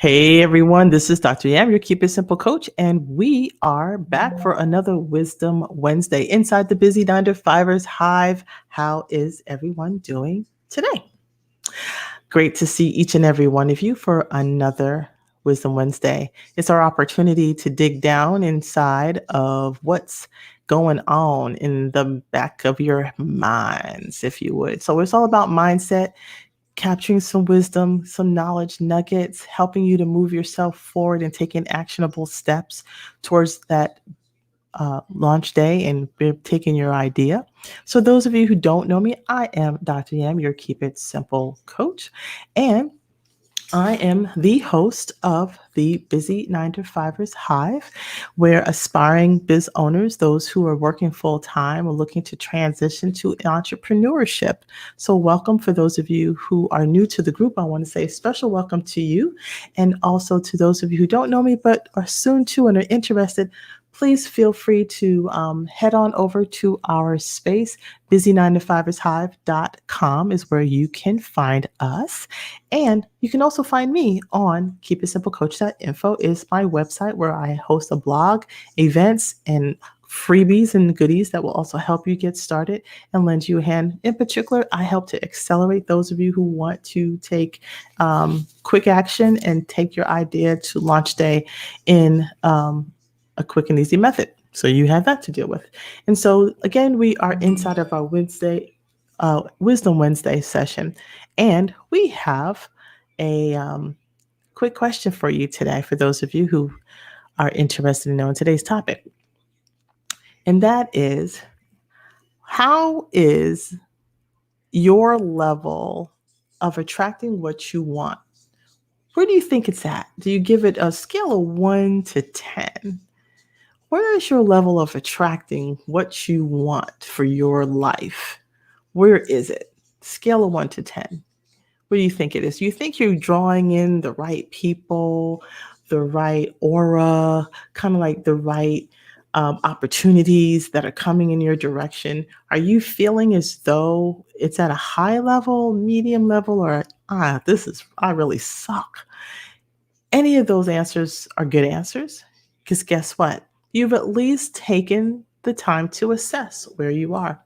Hey everyone, this is Dr. Yam, your Keep It Simple coach, and we are back for another Wisdom Wednesday inside the busy 9 to 5ers hive. How is everyone doing today? Great to see each and every one of you for another Wisdom Wednesday. It's our opportunity to dig down inside of what's going on in the back of your minds, if you would. So it's all about mindset, capturing some wisdom, some knowledge nuggets, helping you to move yourself forward and taking actionable steps towards that launch day and taking your idea. So, those of you who don't know me, I am Dr. Yam, your Keep It Simple coach. And I am the host of the Busy 9 to 5ers Hive, where aspiring biz owners, those who are working full time, are looking to transition to entrepreneurship. So, welcome for those of you who are new to the group. I want to say a special welcome to you, and also to those of you who don't know me but are soon to and are interested. Please feel free to head on over to our space. Busy9to5ershive.com is where you can find us. And you can also find me on keepitsimplecoach.info is my website where I host a blog, events, and freebies and goodies that will also help you get started and lend you a hand. In particular, I help to accelerate those of you who want to take quick action and take your idea to launch day in a quick and easy method. So you have that to deal with. And so again, we are inside of our Wisdom Wednesday session, and we have a quick question for you today for those of you who are interested in knowing today's topic. And that is, how is your level of attracting what you want? Where do you think it's at? Do you give it a scale of 1 to 10? Where is your level of attracting what you want for your life? Where is it? Scale of 1 to 10. What do you think it is? Do you think you're drawing in the right people, the right aura, kind of like the right opportunities that are coming in your direction? Are you feeling as though it's at a high level, medium level, or I really suck? Any of those answers are good answers, because guess what? You've at least taken the time to assess where you are.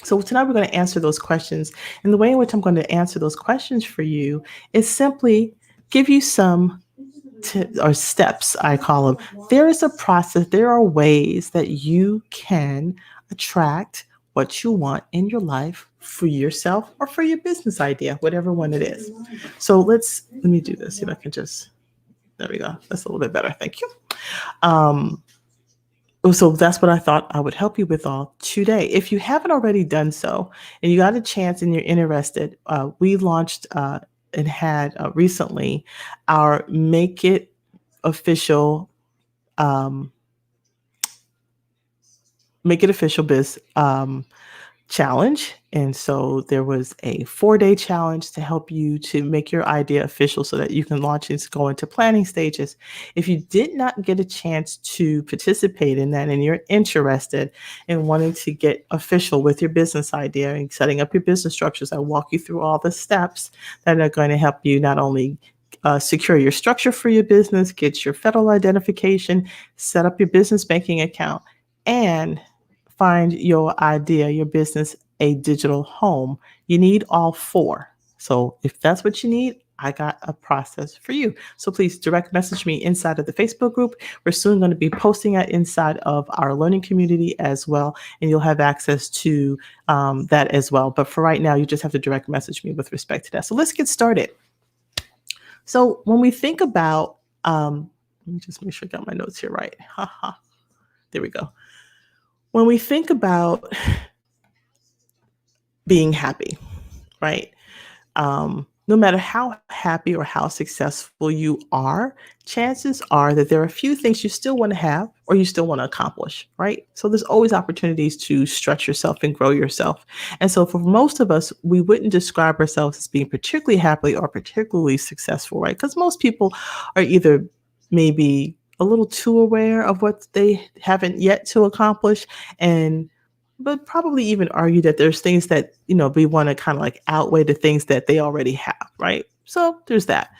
So tonight we're going to answer those questions. And the way in which I'm going to answer those questions for you is simply give you some or steps, I call them. There is a process, there are ways that you can attract what you want in your life for yourself or for your business idea, whatever one it is. So let me do this. See if I can there we go. That's a little bit better. Thank you. So that's what I thought I would help you with all today. If you haven't already done so and you got a chance and you're interested, we launched and had recently our Make It Official Biz challenge. And so there was a 4-day challenge to help you to make your idea official so that you can launch and go into planning stages. If you did not get a chance to participate in that and you're interested in wanting to get official with your business idea and setting up your business structures, I walk you through all the steps that are going to help you not only secure your structure for your business, get your federal identification, set up your business banking account, and find your idea, your business, a digital home. You need all 4. So if that's what you need, I got a process for you. So please direct message me inside of the Facebook group. We're soon going to be posting it inside of our learning community as well, and you'll have access to that as well. But for right now, you just have to direct message me with respect to that. So let's get started. So when we think about, let me just make sure I got my notes here right. There we go. When we think about being happy, right? No matter how happy or how successful you are, chances are that there are a few things you still want to have or you still want to accomplish, right? So there's always opportunities to stretch yourself and grow yourself. And so for most of us, we wouldn't describe ourselves as being particularly happy or particularly successful, right? Because most people are either maybe a little too aware of what they haven't yet to accomplish, but probably even argue that there's things that, we want to kind of like outweigh the things that they already have, right? So there's that.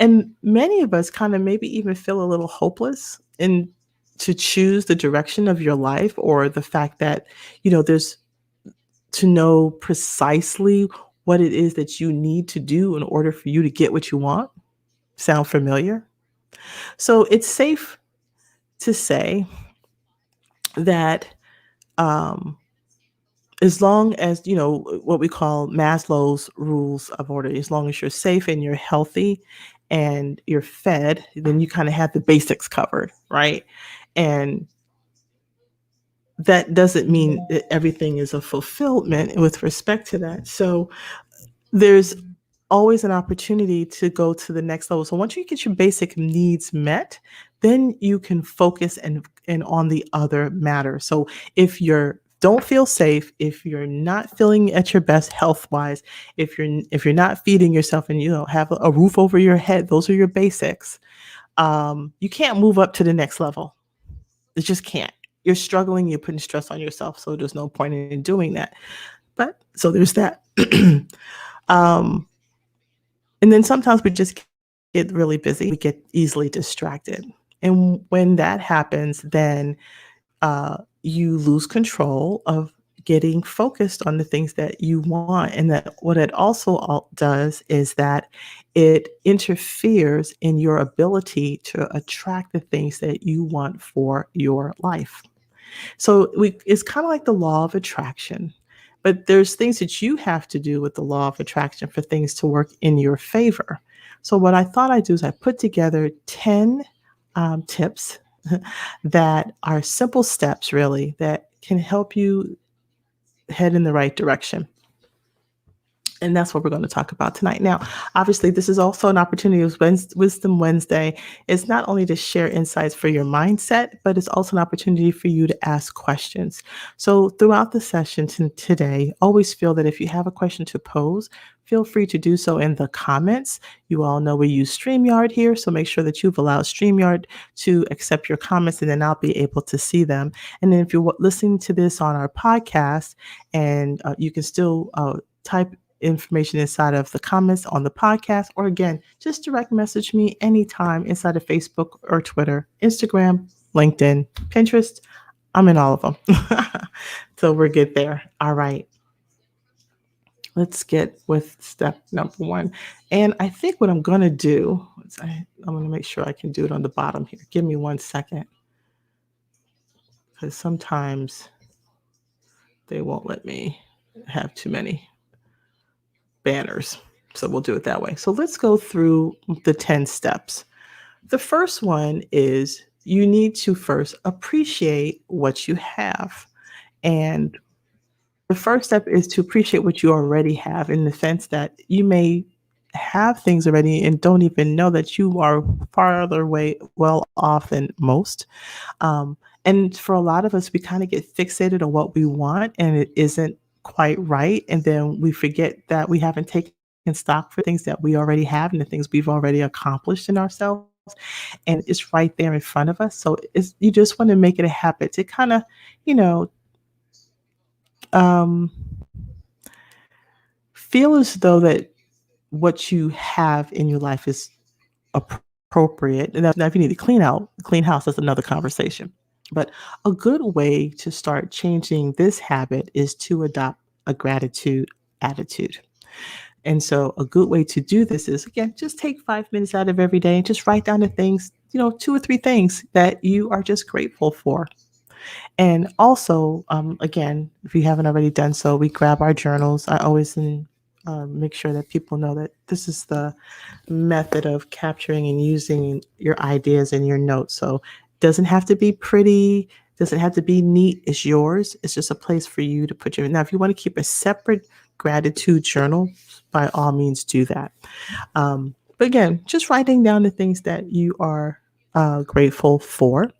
And many of us kind of maybe even feel a little hopeless in to choose the direction of your life, or the fact that, there's to know precisely what it is that you need to do in order for you to get what you want. Sound familiar? So it's safe to say that, um, as long as, what we call Maslow's rules of order, as long as you're safe and you're healthy and you're fed, then you kind of have the basics covered, right? And that doesn't mean that everything is a fulfillment with respect to that. So there's always an opportunity to go to the next level. So once you get your basic needs met, then you can focus and on the other matters. So if you're don't feel safe, if you're not feeling at your best health wise, if you're not feeding yourself and you don't have a roof over your head, those are your basics. You can't move up to the next level. It just can't. You're struggling, you're putting stress on yourself, so there's no point in doing that. But so there's that. um, and then sometimes we just get really busy. We get easily distracted. And when that happens, then you lose control of getting focused on the things that you want. And that what it also does is that it interferes in your ability to attract the things that you want for your life. So it's kind of like the law of attraction, but there's things that you have to do with the law of attraction for things to work in your favor. So what I thought I'd do is I put together 10 tips that are simple steps, really, that can help you head in the right direction. And that's what we're going to talk about tonight. Now, obviously, this is also an opportunity of Wisdom Wednesday. It's not only to share insights for your mindset, but it's also an opportunity for you to ask questions. So throughout the session today, always feel that if you have a question to pose, feel free to do so in the comments. You all know we use StreamYard here, so make sure that you've allowed StreamYard to accept your comments, and then I'll be able to see them. And then if you're listening to this on our podcast, and you can still type information inside of the comments on the podcast, or again, just direct message me anytime inside of Facebook or Twitter, Instagram, LinkedIn, Pinterest. I'm in all of them. So we're good there. All right. Let's get with step number 1. And I think what I'm going to do is I'm going to make sure I can do it on the bottom here. Give me 1 second, because sometimes they won't let me have too many banners. So we'll do it that way. So let's go through the 10 steps. The first one is you need to first appreciate what you have. And the first step is to appreciate what you already have, in the sense that you may have things already and don't even know that you are farther way well off than most. And for a lot of us, we kind of get fixated on what we want and it isn't quite right. And then we forget that we haven't taken stock for things that we already have and the things we've already accomplished in ourselves. And it's right there in front of us. So you just want to make it a habit to kind of, you know, um, feel as though that what you have in your life is appropriate. And now if you need to clean house, that's another conversation. But a good way to start changing this habit is to adopt a gratitude attitude. And so a good way to do this is, again, just take 5 minutes out of every day and just write down the things, 2 or 3 things that you are just grateful for. And also, again, if you haven't already done so, we grab our journals. I always make sure that people know that this is the method of capturing and using your ideas and your notes. So it doesn't have to be pretty, doesn't have to be neat. It's yours. It's just a place for you to put your. Now, if you want to keep a separate gratitude journal, by all means do that. But again, just writing down the things that you are grateful for,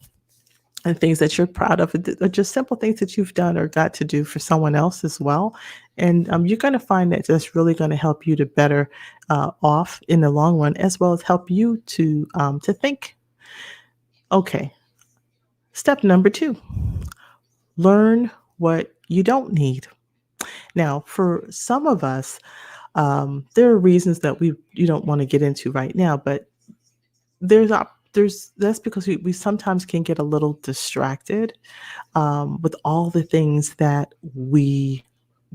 and things that you're proud of, or just simple things that you've done or got to do for someone else as well. And you're going to find that that's really going to help you to better off in the long run, as well as help you to think. Okay, step number 2, learn what you don't need. Now, for some of us, there are reasons that you don't want to get into right now, but there's that's because we sometimes can get a little distracted with all the things that we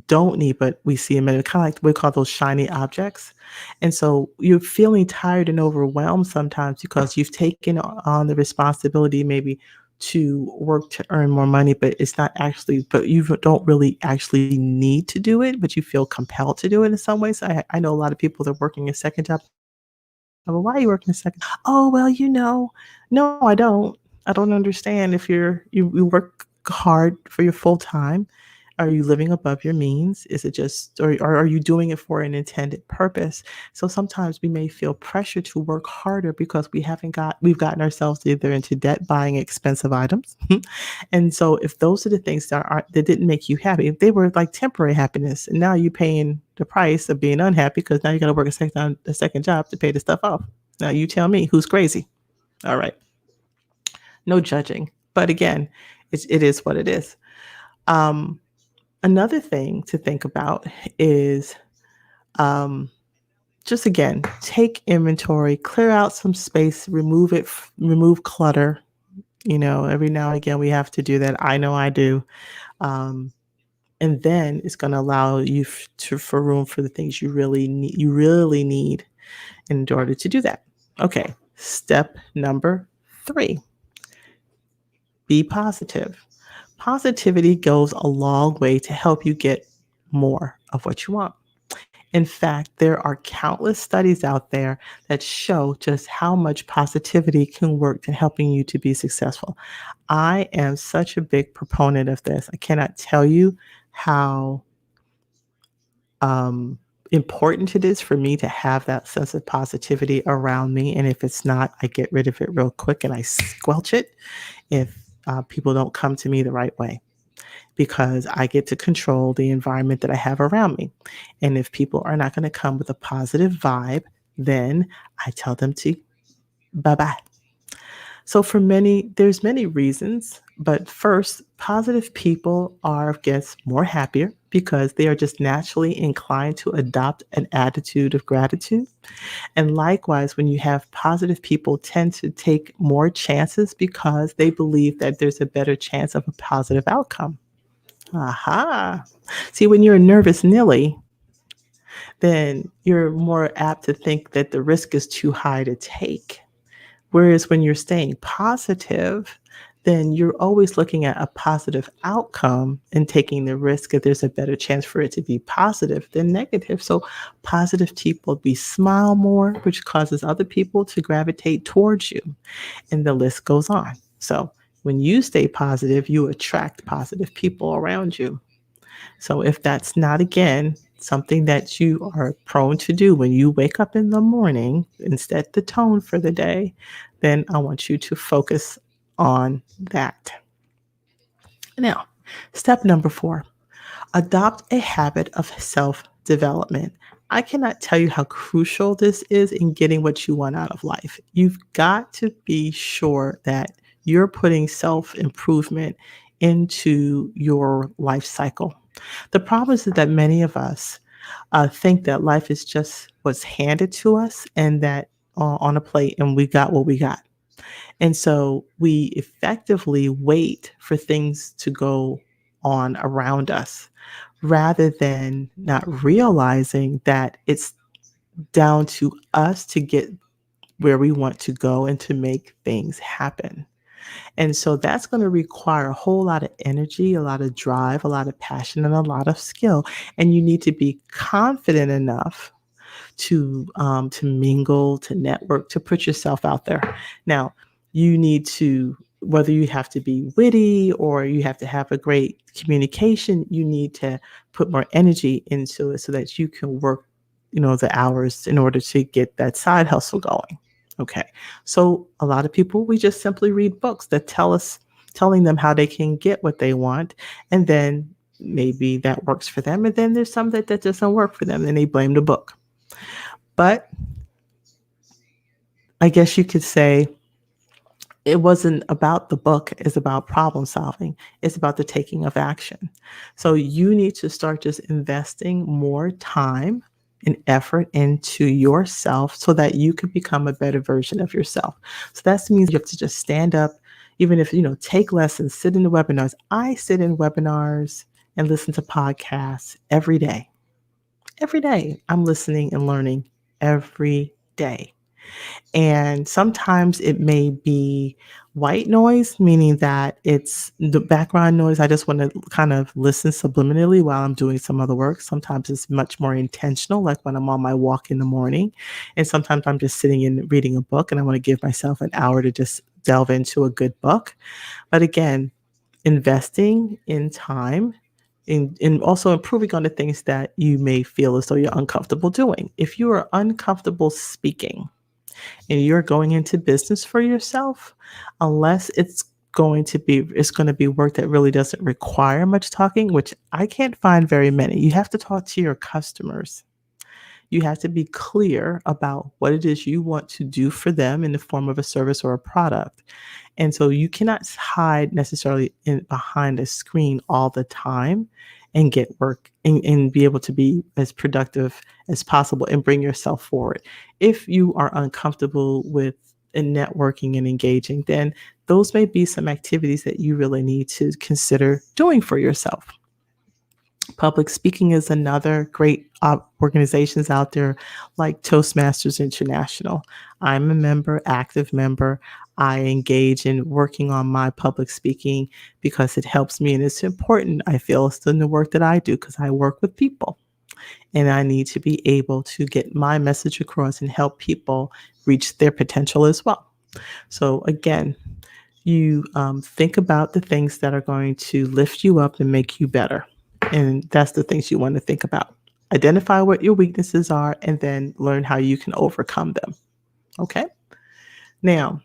don't need, but we see them, and kind of like we call those shiny objects. And so you're feeling tired and overwhelmed sometimes because you've taken on the responsibility maybe to work to earn more money, but it's not actually, but you don't really actually need to do it, but you feel compelled to do it in some ways. I know a lot of people that are working a second job. Well, why are you working a second? Oh, well, no, I don't. I don't understand if you work hard for your full time. Are you living above your means? Is it just, or are you doing it for an intended purpose? So sometimes we may feel pressure to work harder because we've gotten ourselves either into debt buying expensive items. And so if those are the things that didn't make you happy, if they were like temporary happiness, and now you're paying the price of being unhappy because now you got to work a second job to pay the stuff off. Now you tell me who's crazy. All right, no judging, but again, it is what it is. Um, Another thing to think about is um, just again, take inventory, clear out some space, remove clutter. Every now and again we have to do that. I know I do. Um, and then it's going to allow you for room for the things you really need in order to do that. Okay, step number 3, be positive. Positivity goes a long way to help you get more of what you want. In fact, there are countless studies out there that show just how much positivity can work to helping you to be successful. I am such a big proponent of this. I cannot tell you how um, important it is for me to have that sense of positivity around me. And if it's not, I get rid of it real quick and I squelch it if people don't come to me the right way, because I get to control the environment that I have around me. And if people are not going to come with a positive vibe, then I tell them to bye bye. So there's many reasons, but first, positive people are, I guess, more happier because they are just naturally inclined to adopt an attitude of gratitude. And likewise, when you have positive people tend to take more chances because they believe that there's a better chance of a positive outcome. Aha. See, when you're a nervous Nelly, then you're more apt to think that the risk is too high to take. Whereas when you're staying positive, then you're always looking at a positive outcome and taking the risk that there's a better chance for it to be positive than negative. So positive people be smile more, which causes other people to gravitate towards you. And the list goes on. So when you stay positive, you attract positive people around you. So if that's not, again, something that you are prone to do when you wake up in the morning and set the tone for the day, then I want you to focus on that. Now, step number 4, adopt a habit of self development. I cannot tell you how crucial this is in getting what you want out of life. You've got to be sure that you're putting self improvement into your life cycle. The problem is that many of us think that life is just what's handed to us and that on a plate, and we got what we got. And so we effectively wait for things to go on around us rather than not realizing that it's down to us to get where we want to go and to make things happen. And so that's going to require a whole lot of energy, a lot of drive, a lot of passion, and a lot of skill. And you need to be confident enough to mingle, to network, to put yourself out there. Now, you need to, whether you have to be witty or you have to have a great communication, you need to put more energy into it so that you can work, the hours in order to get that side hustle going. Okay. So a lot of people, we just simply read books that telling them how they can get what they want. And then maybe that works for them. And then there's some that doesn't work for them and they blame the book. But I guess you could say it wasn't about the book, it's about problem solving. It's about the taking of action. So you need to start just investing more time and effort into yourself so that you can become a better version of yourself. So that means you have to just stand up, even if, take lessons, sit in the webinars. I sit in webinars and listen to podcasts every day. Every day, I'm listening and learning every day. And sometimes it may be white noise, meaning that it's the background noise. I just want to kind of listen subliminally while I'm doing some other work. Sometimes it's much more intentional, like when I'm on my walk in the morning. And sometimes I'm just sitting and reading a book and I want to give myself an hour to just delve into a good book. But again, investing in time and also improving on the things that you may feel as though you're uncomfortable doing. If you are uncomfortable speaking, and you're going into business for yourself, unless it's going to be work that really doesn't require much talking, which I can't find very many. You have to talk to your customers. You have to be clear about what it is you want to do for them in the form of a service or a product. And so you cannot hide necessarily behind a screen all the time and get work and be able to be as productive as possible and bring yourself forward. If you are uncomfortable with networking and engaging, then those may be some activities that you really need to consider doing for yourself. Public speaking is another great organizations out there like Toastmasters International. I'm a member, active member. I engage in working on my public speaking because it helps me and it's important. I feel it's in the work that I do because I work with people and I need to be able to get my message across and help people reach their potential as well. So again, you think about the things that are going to lift you up and make you better. And that's the things you want to think about. Identify what your weaknesses are and then learn how you can overcome them. Okay. Now,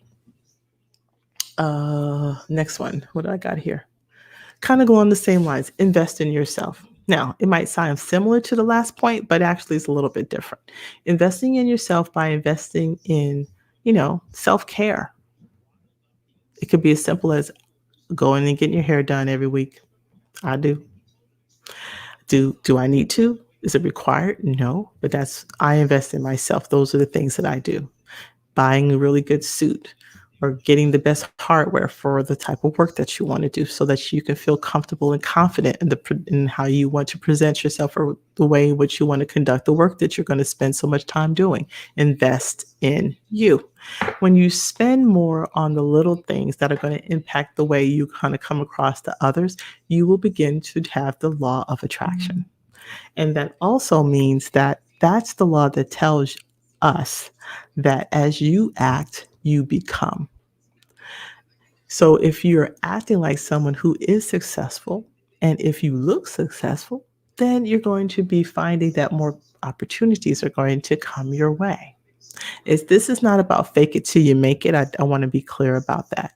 next one. What do I got here? Kind of go on the same lines. Invest in yourself. Now, it might sound similar to the last point, but actually it's a little bit different. Investing in yourself by investing in, self-care. It could be as simple as going and getting your hair done every week. I do. Do I need to? Is it required? No, but I invest in myself. Those are the things that I do. Buying a really good suit or getting the best hardware for the type of work that you want to do so that you can feel comfortable and confident in how you want to present yourself or the way in which you want to conduct the work that you're going to spend so much time doing. Invest in you. When you spend more on the little things that are going to impact the way you kind of come across to others, you will begin to have the law of attraction. And that also means that that's the law that tells us that as you act, you become. So if you're acting like someone who is successful, and if you look successful, then you're going to be finding that more opportunities are going to come your way. This is not about fake it till you make it. I want to be clear about that.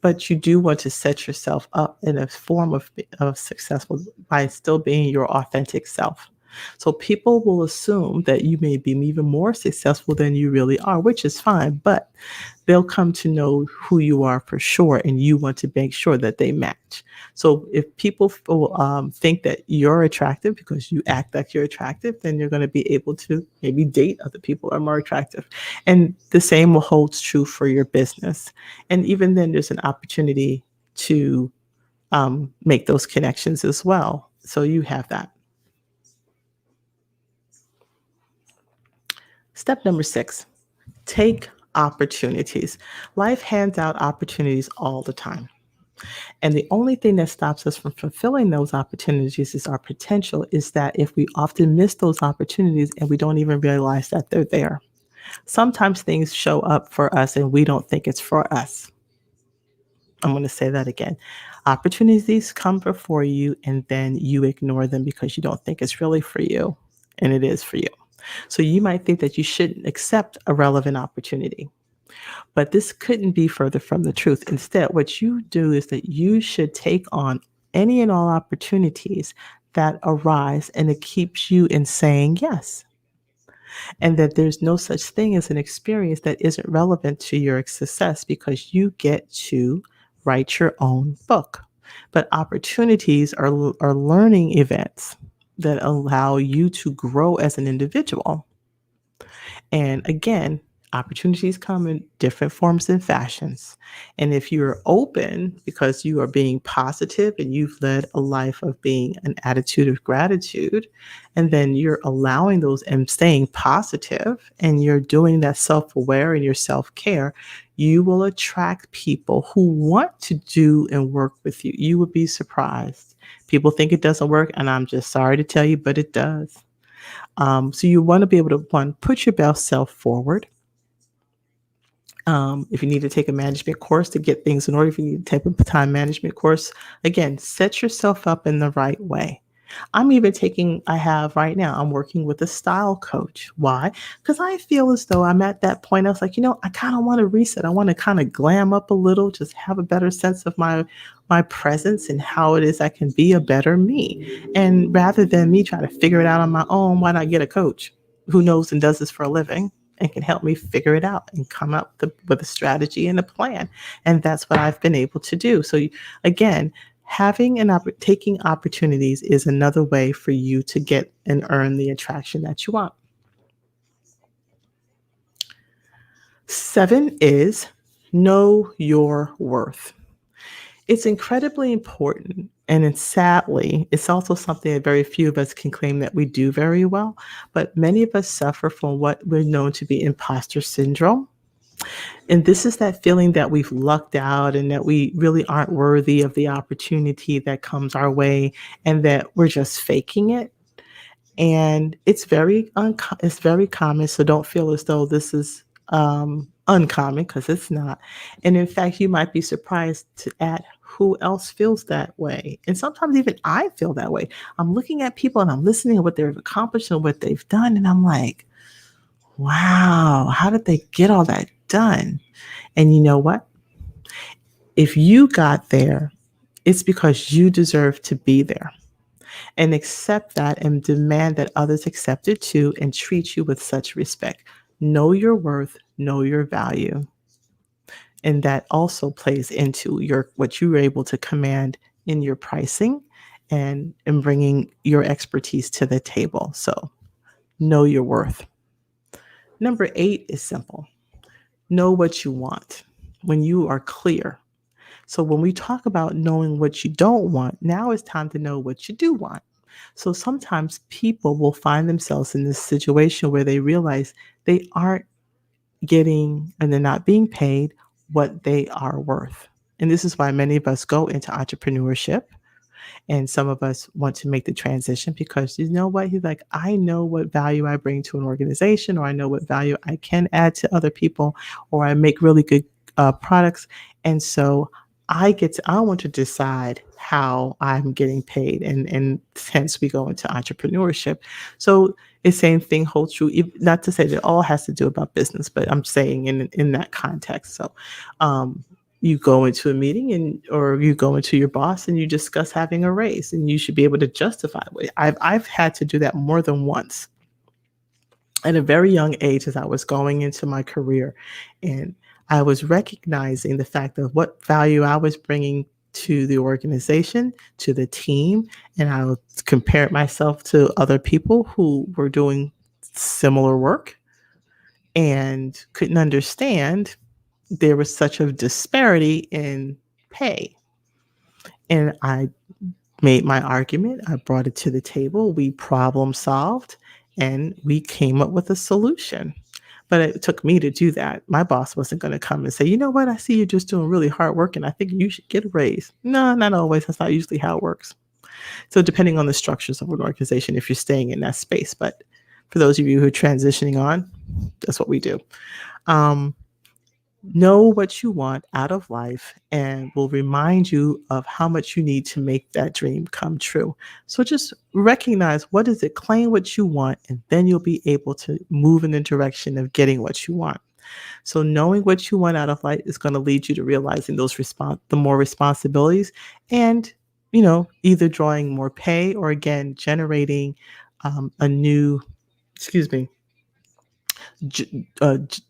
But you do want to set yourself up in a form of successful by still being your authentic self. So people will assume that you may be even more successful than you really are, which is fine, but they'll come to know who you are for sure, and you want to make sure that they match. So if people think that you're attractive because you act like you're attractive, then you're going to be able to maybe date other people who are more attractive. And the same will holds true for your business. And even then, there's an opportunity to make those connections as well. So you have that. Step number 6, take opportunities. Life hands out opportunities all the time. And the only thing that stops us from fulfilling those opportunities is our potential, is that if we often miss those opportunities and we don't even realize that they're there. Sometimes things show up for us and we don't think it's for us. I'm going to say that again. Opportunities come before you and then you ignore them because you don't think it's really for you, and it is for you. So you might think that you shouldn't accept a relevant opportunity, but this couldn't be further from the truth. Instead, what you do is that you should take on any and all opportunities that arise, and it keeps you in saying yes. And that there's no such thing as an experience that isn't relevant to your success because you get to write your own book. But opportunities are learning events. that allow you to grow as an individual. And again, opportunities come in different forms and fashions. And if you're open because you are being positive and you've led a life of being an attitude of gratitude, and then you're allowing those and staying positive and you're doing that self aware and your self care, you will attract people who want to do and work with you. You would be surprised. People think it doesn't work, and I'm just sorry to tell you, but it does. So you want to be able to, one, put your best self forward. If you need to take a management course to get things in order, if you need to take a time management course, again, set yourself up in the right way. I have right now, I'm working with a style coach. Why? Because I feel as though I'm at that point. I was like, I kind of want to reset. I want to kind of glam up a little, just have a better sense of my presence and how it is I can be a better me. And rather than me trying to figure it out on my own, why not get a coach who knows and does this for a living and can help me figure it out and come up with a strategy and a plan? And that's what I've been able to do. So again, taking opportunities is another way for you to get and earn the attraction that you want. 7 is know your worth. It's incredibly important. And sadly, it's also something that very few of us can claim that we do very well. But many of us suffer from what we're known to be imposter syndrome. And this is that feeling that we've lucked out and that we really aren't worthy of the opportunity that comes our way and that we're just faking it. And it's very common, so don't feel as though this is uncommon, because it's not. And in fact, you might be surprised at who else feels that way. And sometimes even I feel that way. I'm looking at people and I'm listening to what they've accomplished and what they've done, and I'm like, wow, how did they get all that done? And you know what? If you got there, it's because you deserve to be there. And accept that and demand that others accept it too and treat you with such respect. Know your worth, know your value. And that also plays into what you were able to command in your pricing and in bringing your expertise to the table. So know your worth. Number 8 is simple. Know what you want when you are clear. So when we talk about knowing what you don't want, now it's time to know what you do want. So sometimes people will find themselves in this situation where they realize they aren't getting and they're not being paid what they are worth. And this is why many of us go into entrepreneurship. And some of us want to make the transition because you know what? He's like, I know what value I bring to an organization, or I know what value I can add to other people, or I make really good products. And so I want to decide how I'm getting paid. And hence we go into entrepreneurship. So the same thing holds true, not to say that all has to do about business, but I'm saying in that context. So, you go into a meeting or you go into your boss and you discuss having a raise, and you should be able to justify it. I've had to do that more than once at a very young age as I was going into my career, and I was recognizing the fact of what value I was bringing to the organization, to the team, and I would compare myself to other people who were doing similar work and couldn't understand there was such a disparity in pay. And I made my argument. I brought it to the table. We problem solved and we came up with a solution. But it took me to do that. My boss wasn't going to come and say, you know what, I see you're just doing really hard work and I think you should get a raise. No, not always. That's not usually how it works. So depending on the structures of an organization, if you're staying in that space. But for those of you who are transitioning on, that's what we do. Know what you want out of life and will remind you of how much you need to make that dream come true. So just recognize what is it, claim what you want, and then you'll be able to move in the direction of getting what you want. So knowing what you want out of life is going to lead you to realizing the more responsibilities and, either drawing more pay or again, generating a new, excuse me,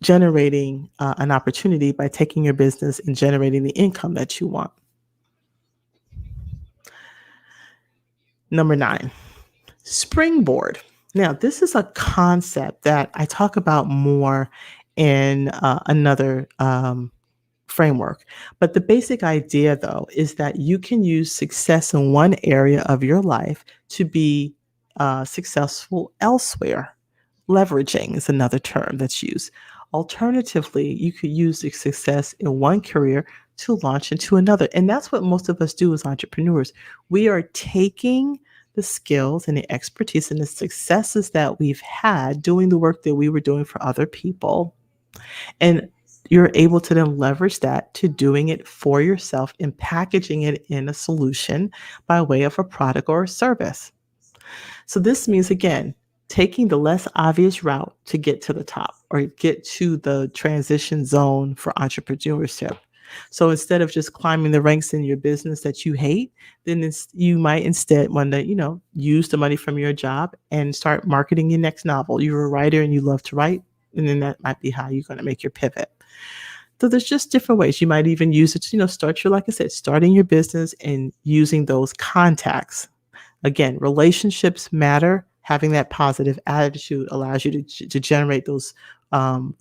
generating an opportunity by taking your business and generating the income that you want. Number 9, Springboard. Now, this is a concept that I talk about more in another framework. But the basic idea, though, is that you can use success in one area of your life to be successful elsewhere. Leveraging is another term that's used. Alternatively, you could use the success in one career to launch into another. And that's what most of us do as entrepreneurs. We are taking the skills and the expertise and the successes that we've had doing the work that we were doing for other people. And you're able to then leverage that to doing it for yourself and packaging it in a solution by way of a product or a service. So this means, again, taking the less obvious route to get to the top or get to the transition zone for entrepreneurship. So instead of just climbing the ranks in your business that you hate, then you might instead want to, use the money from your job and start marketing your next novel. You're a writer and you love to write, and then that might be how you're going to make your pivot. So there's just different ways. You might even use it to, like I said, starting your business and using those contacts. Again, relationships matter. Having that positive attitude allows you to generate those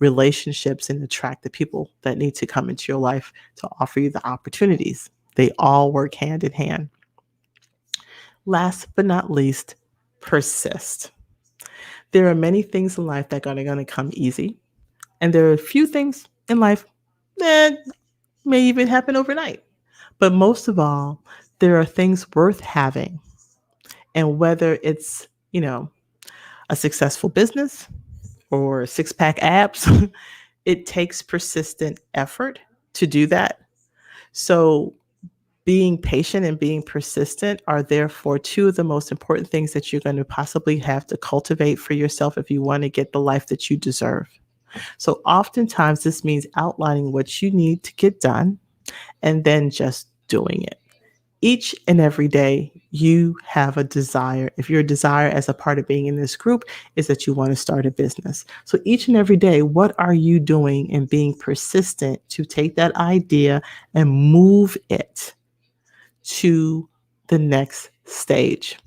relationships and attract the people that need to come into your life to offer you the opportunities. They all work hand in hand. Last but not least, persist. There are many things in life that are going to come easy, and there are a few things in life that may even happen overnight. But most of all, there are things worth having. And whether it's, a successful business or six-pack abs, it takes persistent effort to do that. So being patient and being persistent are therefore two of the most important things that you're going to possibly have to cultivate for yourself if you want to get the life that you deserve. So oftentimes this means outlining what you need to get done and then just doing it. Each and every day you have a desire. If your desire as a part of being in this group is that you want to start a business. So each and every day, what are you doing and being persistent to take that idea and move it to the next stage?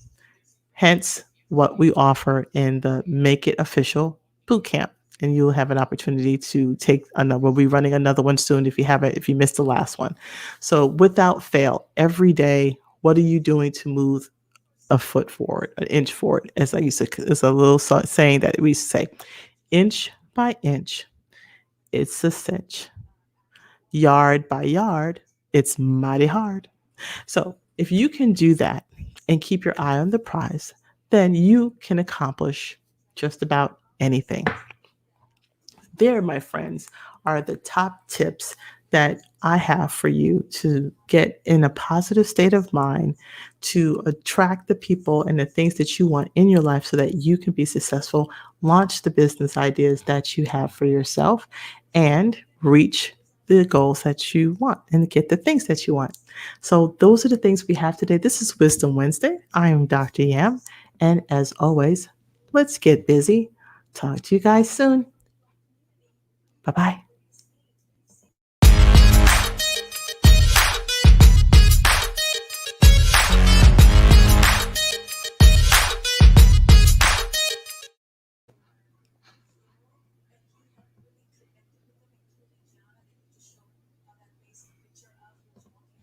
Hence what we offer in the Make It Official Bootcamp. And you'll have an opportunity to take another. We'll be running another one soon if you missed the last one. So without fail, every day, what are you doing to move a foot forward, an inch forward? As I used to, it's a little saying that we used to say, inch by inch, it's a cinch. Yard by yard, it's mighty hard. So if you can do that and keep your eye on the prize, then you can accomplish just about anything. There, my friends, are the top tips that I have for you to get in a positive state of mind, to attract the people and the things that you want in your life so that you can be successful, launch the business ideas that you have for yourself, and reach the goals that you want and get the things that you want. So those are the things we have today. This is Wisdom Wednesday. I am Dr. Yam. And as always, let's get busy. Talk to you guys soon. Bye-bye.